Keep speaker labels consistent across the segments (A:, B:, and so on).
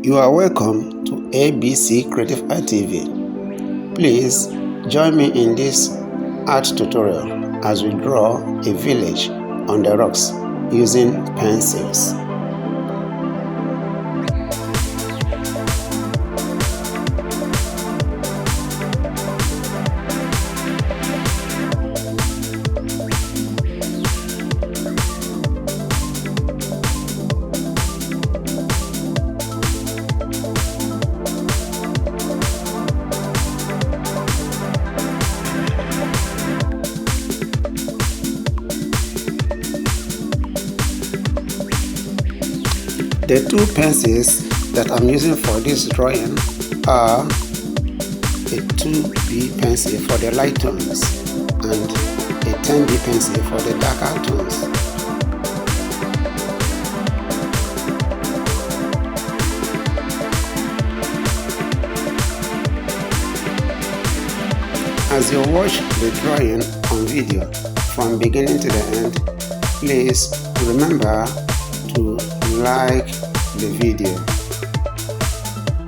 A: You are welcome to ABC Creative Art TV. Please join me in this art tutorial as we draw a village on the rocks using pencils. The two pencils that I'm using for this drawing are a 2B pencil for the light tones and a 10B pencil for the darker tones. As you watch the drawing on video from beginning to the end, please remember to like the video.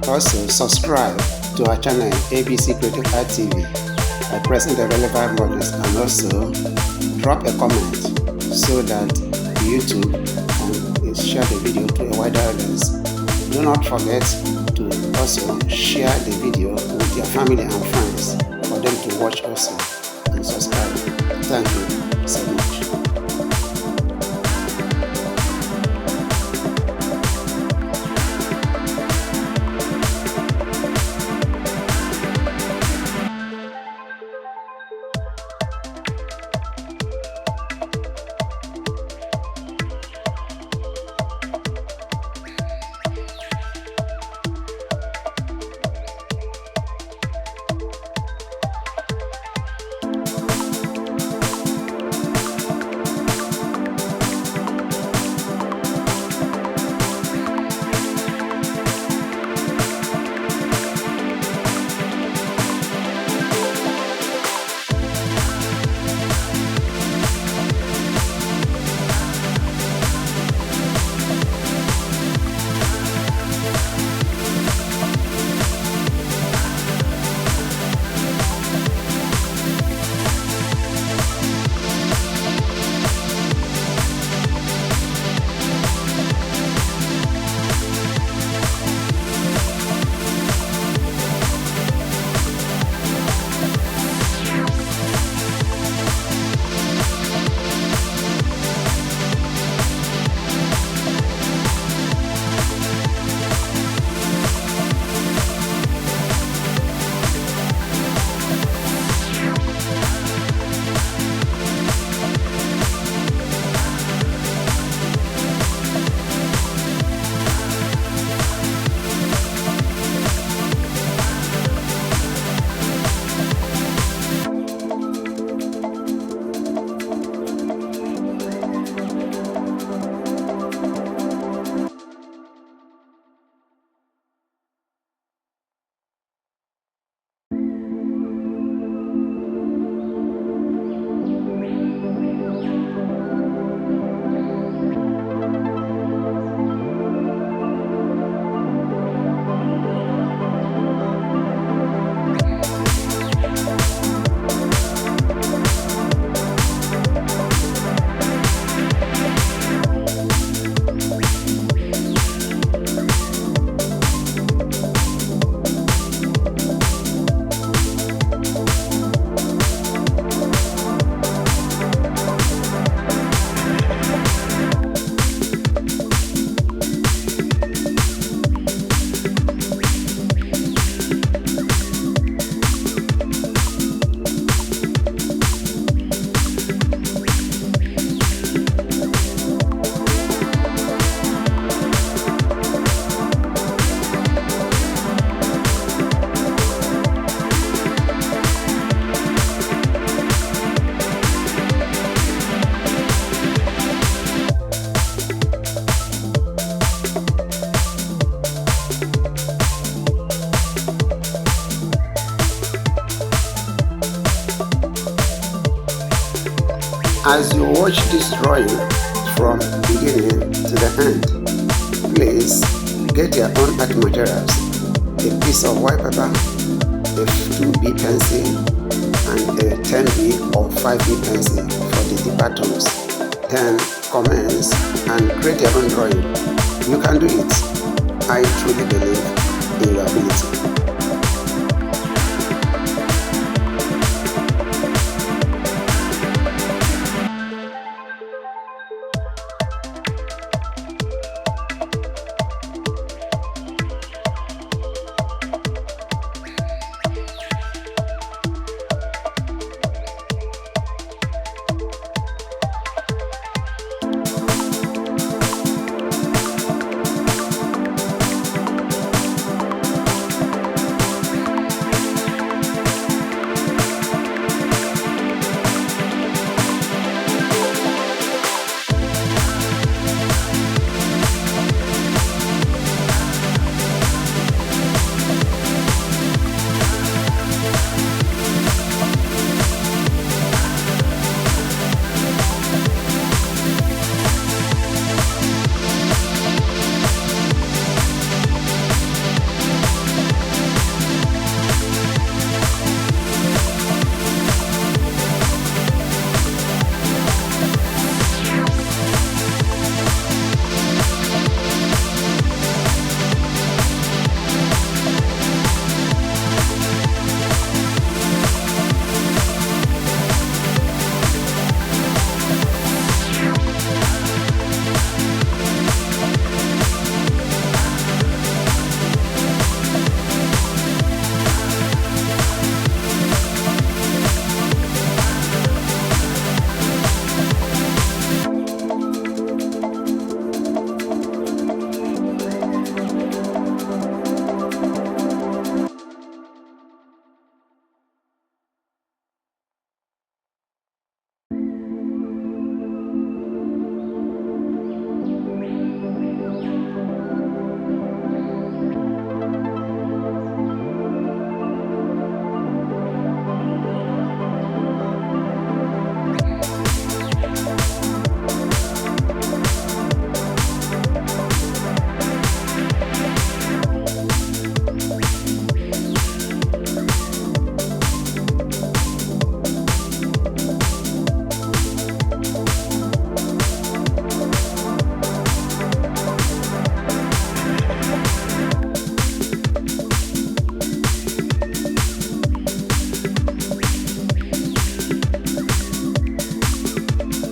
A: Also subscribe to our channel ABC Creative Art TV by pressing the relevant buttons, and also drop a comment so that YouTube can share the video to a wider audience. Do not forget to also share the video with your family and friends for them to watch also and subscribe. Thank you so much. As you watch this drawing from beginning to the end, please Get your own art materials, a piece of white paper, a 2B pencil, and a 10B or 5B pencil for the deeper tones. Then commence and create your own drawing. You can do it. I truly believe in your ability.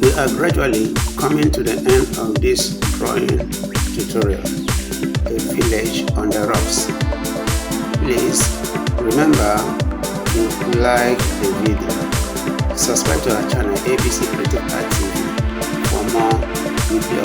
A: We are gradually coming to the end of this drawing tutorial, a village on the rocks. Please remember to like the video, subscribe to our channel ABC Creative Art TV for more videos.